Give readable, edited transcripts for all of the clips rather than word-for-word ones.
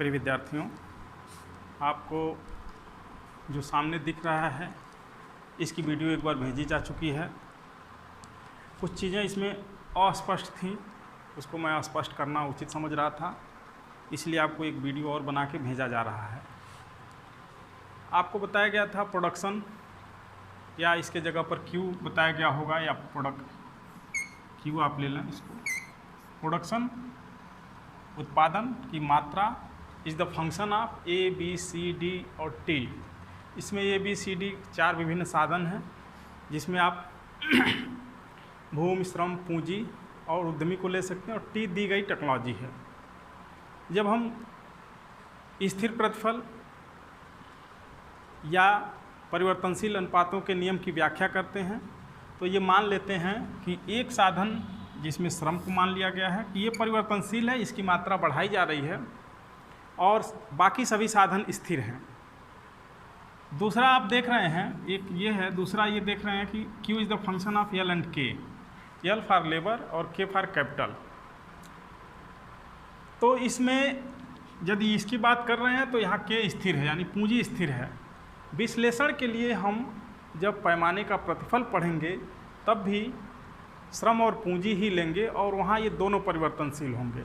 प्रिय विद्यार्थियों, आपको जो सामने दिख रहा है इसकी वीडियो एक बार भेजी जा चुकी है। कुछ चीज़ें इसमें अस्पष्ट थीं, उसको मैं स्पष्ट करना उचित समझ रहा था, इसलिए आपको एक वीडियो और बना के भेजा जा रहा है। आपको बताया गया था प्रोडक्शन, या इसके जगह पर क्यू बताया गया होगा, या प्रोडक्ट क्यू आप ले लें इसको। प्रोडक्शन उत्पादन की मात्रा is the function of A B C D और टी। इसमें ए बी सी डी 4 विभिन्न साधन हैं, जिसमें आप भूमि, श्रम, पूंजी और उद्यमी को ले सकते हैं, और टी दी गई टेक्नोलॉजी है। जब हम स्थिर प्रतिफल या परिवर्तनशील अनुपातों के नियम की व्याख्या करते हैं तो ये मान लेते हैं कि एक साधन जिसमें श्रम को मान लिया गया है कि ये परिवर्तनशील है, इसकी मात्रा बढ़ाई जा रही है, और बाकी सभी साधन स्थिर हैं। दूसरा आप देख रहे हैं, एक ये है, दूसरा ये देख रहे हैं कि Q is the function of L and K, L for labour और K फॉर कैपिटल। तो इसमें यदि इसकी बात कर रहे हैं तो यहाँ K स्थिर है, यानी पूंजी स्थिर है। विश्लेषण के लिए हम जब पैमाने का प्रतिफल पढ़ेंगे तब भी श्रम और पूंजी ही लेंगे, और वहाँ ये दोनों परिवर्तनशील होंगे।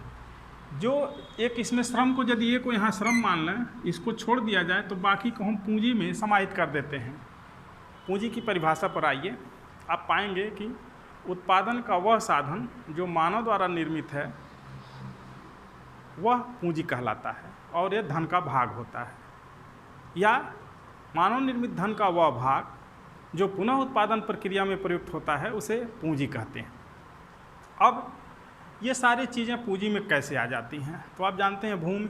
जो एक इसमें श्रम को, यदि ये को यहाँ श्रम मान लें, इसको छोड़ दिया जाए तो बाकी को हम पूंजी में समाहित कर देते हैं। पूंजी की परिभाषा पर आइए, आप पाएंगे कि उत्पादन का वह साधन जो मानव द्वारा निर्मित है वह पूंजी कहलाता है, और यह धन का भाग होता है, या मानव निर्मित धन का वह भाग जो पुनः उत्पादन प्रक्रिया में प्रयुक्त होता है उसे पूंजी कहते हैं। अब ये सारी चीज़ें पूंजी में कैसे आ जाती हैं? तो आप जानते हैं भूमि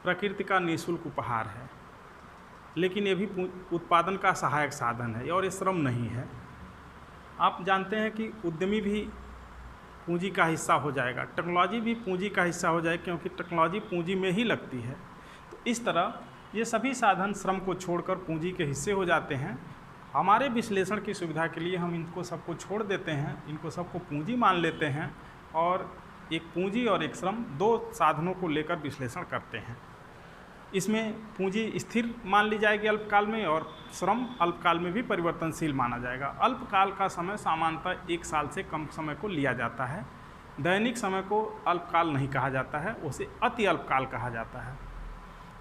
प्रकृति का निःशुल्क उपहार है, लेकिन ये भी उत्पादन का सहायक साधन है और ये श्रम नहीं है। आप जानते हैं कि उद्यमी भी पूंजी का हिस्सा हो जाएगा, टेक्नोलॉजी भी पूंजी का हिस्सा हो जाएगी, क्योंकि टेक्नोलॉजी पूंजी में ही लगती है। तो इस तरह ये सभी साधन श्रम को छोड़कर पूंजी के हिस्से हो जाते हैं। हमारे विश्लेषण की सुविधा के लिए हम इनको सबको छोड़ देते हैं, इनको सबको पूंजी मान लेते हैं, और एक पूंजी और एक श्रम, 2 साधनों को लेकर विश्लेषण करते हैं। इसमें पूंजी स्थिर मान ली जाएगी अल्पकाल में, और श्रम अल्पकाल में भी परिवर्तनशील माना जाएगा। अल्पकाल का समय सामान्यतः 1 साल से कम समय को लिया जाता है। दैनिक समय को अल्पकाल नहीं कहा जाता है, उसे अति अल्पकाल कहा जाता है।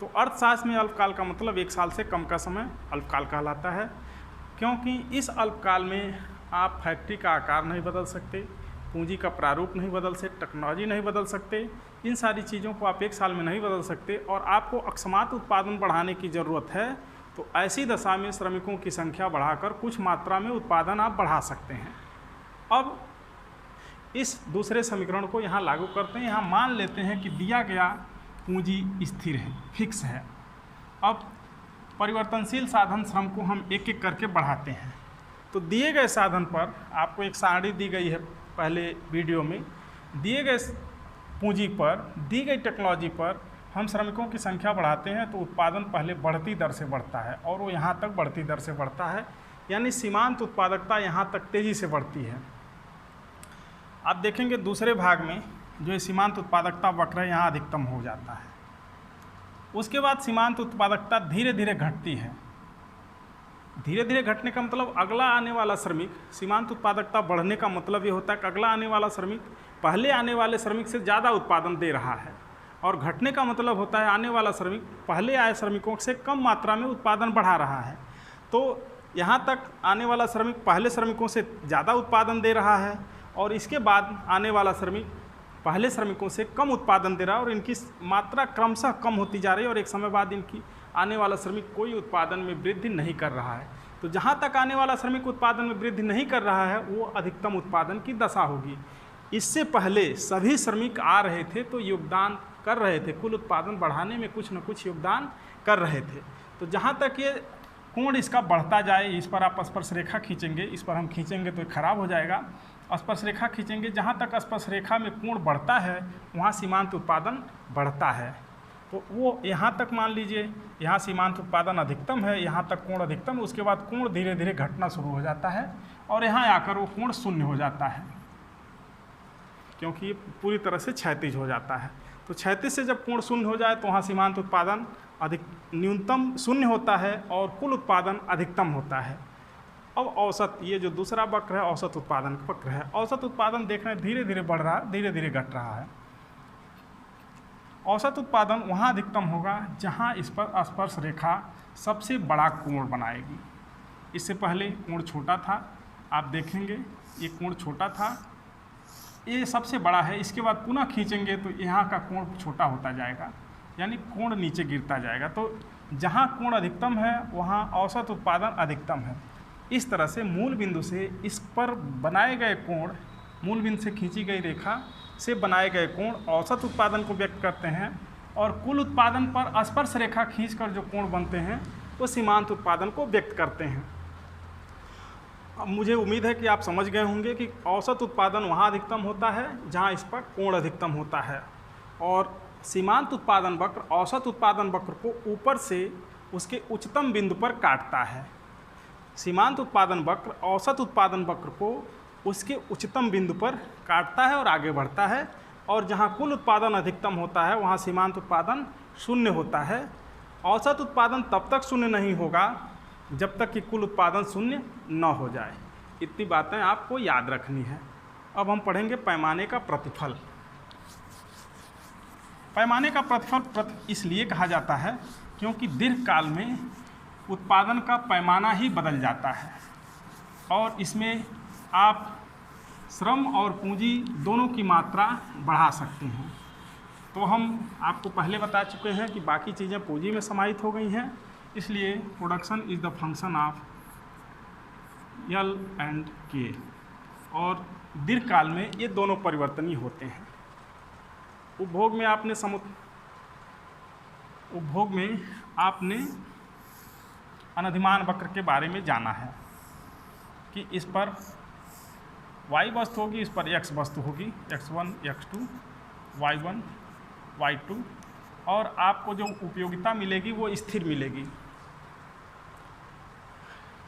तो अर्थशास्त्र में अल्पकाल का मतलब 1 साल से कम का समय अल्पकाल कहलाता है, क्योंकि इस अल्पकाल में आप फैक्ट्री का आकार नहीं बदल सकते, पूंजी का प्रारूप नहीं बदल सकते, टेक्नोलॉजी नहीं बदल सकते, इन सारी चीज़ों को आप 1 साल में नहीं बदल सकते, और आपको अकस्मात उत्पादन बढ़ाने की ज़रूरत है। तो ऐसी दशा में श्रमिकों की संख्या बढ़ाकर कुछ मात्रा में उत्पादन आप बढ़ा सकते हैं। अब इस दूसरे समीकरण को यहाँ लागू करते हैं। यहाँ मान लेते हैं कि दिया गया पूंजी स्थिर है, फिक्स है। अब परिवर्तनशील साधन श्रम को हम एक एक करके बढ़ाते हैं। तो दिए गए साधन पर आपको एक सारणी दी गई है पहले वीडियो में, दिए गए पूंजी पर, दी गई टेक्नोलॉजी पर हम श्रमिकों की संख्या बढ़ाते हैं तो उत्पादन पहले बढ़ती दर से बढ़ता है, और वो यहाँ तक बढ़ती दर से बढ़ता है, यानी सीमांत उत्पादकता यहाँ तक तेज़ी से बढ़ती है। आप देखेंगे दूसरे भाग में जो सीमांत उत्पादकता वक्र है, यहाँ अधिकतम हो जाता है। उसके बाद सीमांत उत्पादकता धीरे धीरे घटती है। धीरे धीरे घटने का मतलब अगला आने वाला श्रमिक, सीमांत उत्पादकता बढ़ने का मतलब ये होता है कि अगला आने वाला श्रमिक पहले आने वाले श्रमिक से ज़्यादा उत्पादन दे रहा है, और घटने का मतलब होता है आने वाला श्रमिक पहले आए श्रमिकों से कम मात्रा में उत्पादन बढ़ा रहा है। तो यहाँ तक आने वाला श्रमिक पहले श्रमिकों से ज़्यादा उत्पादन दे रहा है, और इसके बाद आने वाला श्रमिक पहले श्रमिकों से कम उत्पादन दे रहा है, और इनकी मात्रा क्रमशः कम होती जा रही है, और एक समय बाद इनकी आने वाला श्रमिक कोई उत्पादन में वृद्धि नहीं कर रहा है। तो जहाँ तक आने वाला श्रमिक उत्पादन में वृद्धि नहीं कर रहा है वो अधिकतम उत्पादन की दशा होगी। इससे पहले सभी श्रमिक आ रहे थे तो योगदान कर रहे थे, कुल उत्पादन बढ़ाने में कुछ न कुछ योगदान कर रहे थे। तो जहाँ तक ये कोण इसका बढ़ता जाए, इस पर आप स्पर्श रेखा खींचेंगे, इस पर हम खींचेंगे तो खराब हो जाएगा, स्पर्श रेखा खींचेंगे, जहाँ तक स्पर्श रेखा में कोण बढ़ता है वहाँ सीमांत उत्पादन बढ़ता है। तो वो यहाँ तक मान लीजिए, यहाँ सीमांत उत्पादन अधिकतम है, यहाँ तक कोण अधिकतम, उसके बाद कोण धीरे धीरे घटना शुरू हो जाता है, और यहाँ आकर वो कोण शून्य हो जाता है, क्योंकि ये पूरी तरह से क्षैतिज हो जाता है। तो क्षैतिज से जब कोण शून्य हो जाए तो वहाँ सीमांत उत्पादन अधिक न्यूनतम शून्य होता है और कुल उत्पादन अधिकतम होता है। अब औसत, ये जो दूसरा वक्र है औसत उत्पादन का वक्र है। औसत उत्पादन देख रहे हैं धीरे धीरे बढ़ रहा है, धीरे धीरे घट रहा है। औसत उत्पादन वहाँ अधिकतम होगा जहाँ इस पर स्पर्श रेखा सबसे बड़ा कोण बनाएगी। इससे पहले कोण छोटा था, आप देखेंगे ये कोण छोटा था, ये सबसे बड़ा है। इसके बाद पुनः खींचेंगे तो यहाँ का कोण छोटा होता जाएगा, यानी कोण नीचे गिरता जाएगा। तो जहाँ कोण अधिकतम है वहाँ औसत उत्पादन अधिकतम है। इस तरह से मूल बिंदु से इस पर बनाए गए कोण, मूल बिंदु से खींची गई रेखा से बनाए गए कोण औसत उत्पादन को व्यक्त करते हैं, और कुल उत्पादन पर स्पर्श रेखा खींचकर जो कोण बनते हैं वो सीमांत उत्पादन को व्यक्त करते हैं। अब मुझे उम्मीद है कि आप समझ गए होंगे कि औसत उत्पादन वहाँ अधिकतम होता है जहाँ इस पर कोण अधिकतम होता है, और सीमांत उत्पादन वक्र औसत उत्पादन वक्र को ऊपर से उसके उच्चतम बिंदु पर काटता है। सीमांत उत्पादन वक्र औसत उत्पादन वक्र को उसके उच्चतम बिंदु पर काटता है और आगे बढ़ता है, और जहाँ कुल उत्पादन अधिकतम होता है वहाँ सीमांत उत्पादन शून्य होता है। औसत उत्पादन तब तक शून्य नहीं होगा जब तक कि कुल उत्पादन शून्य न हो जाए। इतनी बातें आपको याद रखनी है। अब हम पढ़ेंगे पैमाने का प्रतिफल। पैमाने का प्रतिफल इसलिए कहा जाता है क्योंकि दीर्घकाल में उत्पादन का पैमाना ही बदल जाता है, और इसमें आप श्रम और पूंजी दोनों की मात्रा बढ़ा सकते हैं। तो हम आपको पहले बता चुके हैं कि बाकी चीज़ें पूंजी में समाहित हो गई हैं, इसलिए production is the function of L and के, और दीर्घकाल में ये दोनों परिवर्तनीय होते हैं। उपभोग में आपने अनधिमान वक्र के बारे में जाना है कि इस पर y वस्तु होगी, इस पर x वस्तु होगी, x1 x2 y1 y2, और आपको जो उपयोगिता मिलेगी वो स्थिर मिलेगी,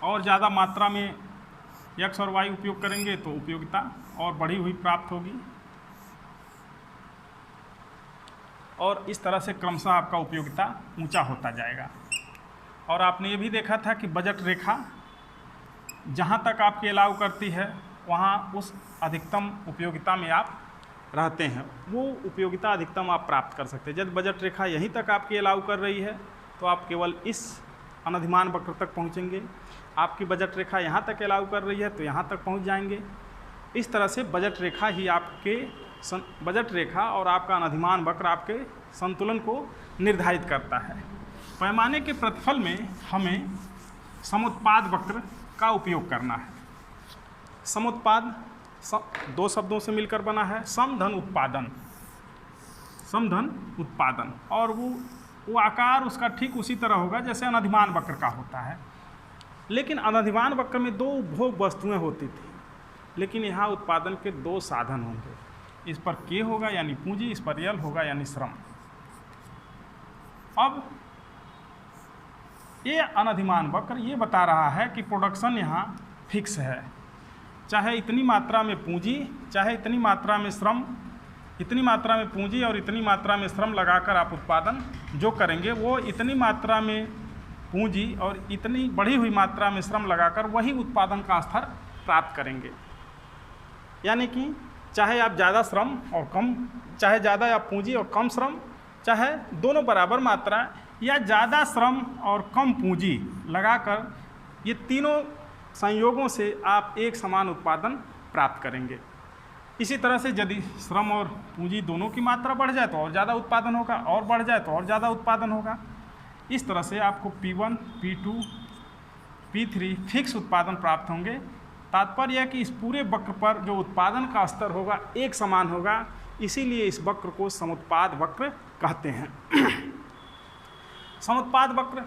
और ज़्यादा मात्रा में x और y उपयोग करेंगे तो उपयोगिता और बढ़ी हुई प्राप्त होगी, और इस तरह से क्रमशः आपका उपयोगिता ऊंचा होता जाएगा। और आपने ये भी देखा था कि बजट रेखा जहाँ तक आपकी अलाउ करती है वहाँ उस अधिकतम उपयोगिता में आप रहते हैं, वो उपयोगिता अधिकतम आप प्राप्त कर सकते हैं। जब बजट रेखा यहीं तक आपकी अलाउ कर रही है तो आप केवल इस अनधिमान वक्र तक पहुँचेंगे। आपकी बजट रेखा यहाँ तक अलाउ कर रही है तो यहाँ तक पहुँच जाएंगे। इस तरह से बजट रेखा ही आपके बजट रेखा और आपका अनधिमान वक्र आपके संतुलन को निर्धारित करता है। पैमाने के प्रतिफल में हमें समुत्पाद वक्र का उपयोग करना है। समुत्पाद दो शब्दों से मिलकर बना है, समधन उत्पादन, समधन उत्पादन, और वो आकार उसका ठीक उसी तरह होगा जैसे अनधिमान वक्र का होता है। लेकिन अनधिमान वक्र में दो उपभोग वस्तुएं होती थी, लेकिन यहाँ उत्पादन के दो साधन होंगे। इस पर के होगा यानी पूंजी, इस पर यल होगा यानी श्रम। अब ये अनधिमान वक्र ये बता रहा है कि प्रोडक्शन यहाँ फिक्स है, चाहे इतनी मात्रा में पूंजी, चाहे इतनी मात्रा में श्रम, इतनी मात्रा में पूंजी और इतनी मात्रा में श्रम लगाकर आप उत्पादन जो करेंगे वो इतनी मात्रा में पूंजी और इतनी बढ़ी हुई मात्रा में श्रम लगाकर वही उत्पादन का स्तर प्राप्त करेंगे। यानी कि चाहे आप ज़्यादा श्रम और कम, चाहे ज़्यादा या पूंजी और कम श्रम, चाहे दोनों बराबर मात्रा, या ज़्यादा श्रम और कम पूंजी लगाकर, ये तीनों संयोगों से आप एक समान उत्पादन प्राप्त करेंगे। इसी तरह से यदि श्रम और पूंजी दोनों की मात्रा बढ़ जाए तो और ज़्यादा उत्पादन होगा, और बढ़ जाए तो और ज़्यादा उत्पादन होगा। इस तरह से आपको P1, P2, P3 फिक्स उत्पादन प्राप्त होंगे। तात्पर्य है कि इस पूरे वक्र पर जो उत्पादन का स्तर होगा एक समान होगा, इसीलिए इस वक्र को समुत्पाद वक्र कहते हैं। समुत्पाद वक्र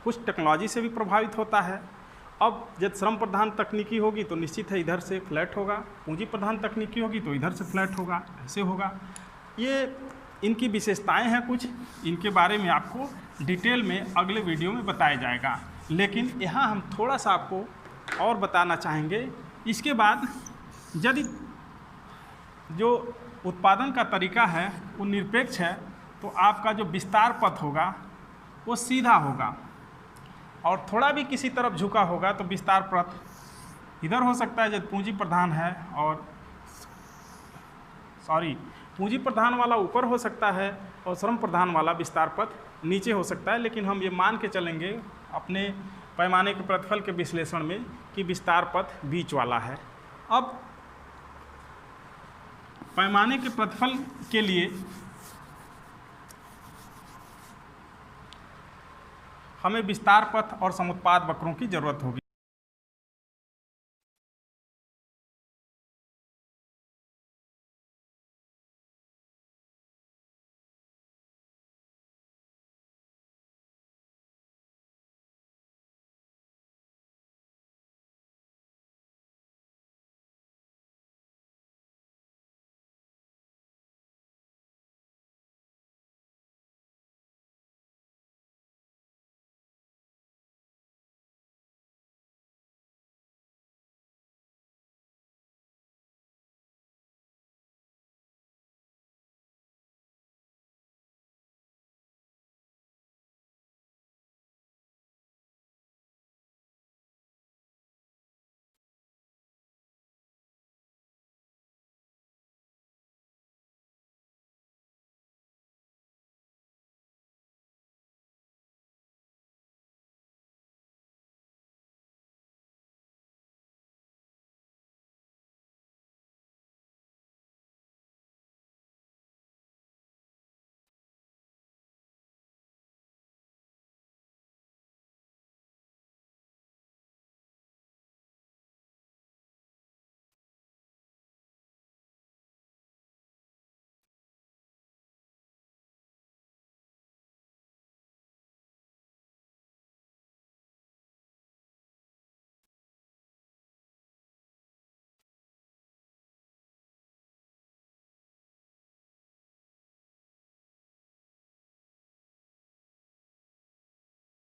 कुछ टेक्नोलॉजी से भी प्रभावित होता है। अब जब श्रम प्रधान तकनीकी होगी तो निश्चित है इधर से फ्लैट होगा, पूंजी प्रधान तकनीकी होगी तो इधर से फ्लैट होगा, ऐसे होगा। ये इनकी विशेषताएं हैं कुछ, इनके बारे में आपको डिटेल में अगले वीडियो में बताया जाएगा, लेकिन यहाँ हम थोड़ा सा आपको और बताना चाहेंगे। इसके बाद यदि जो उत्पादन का तरीका है वो निरपेक्ष है, तो आपका जो विस्तार पथ होगा वो सीधा होगा, और थोड़ा भी किसी तरफ झुका होगा तो विस्तार पथ इधर हो सकता है जब पूंजी प्रधान है, और पूंजी प्रधान वाला ऊपर हो सकता है और श्रम प्रधान वाला विस्तार पथ नीचे हो सकता है। लेकिन हम ये मान के चलेंगे अपने पैमाने के प्रतिफल के विश्लेषण में कि विस्तार पथ बीच वाला है। अब पैमाने के प्रतिफल के लिए हमें विस्तार पथ और समुत्पाद वक्रों की जरूरत होगी।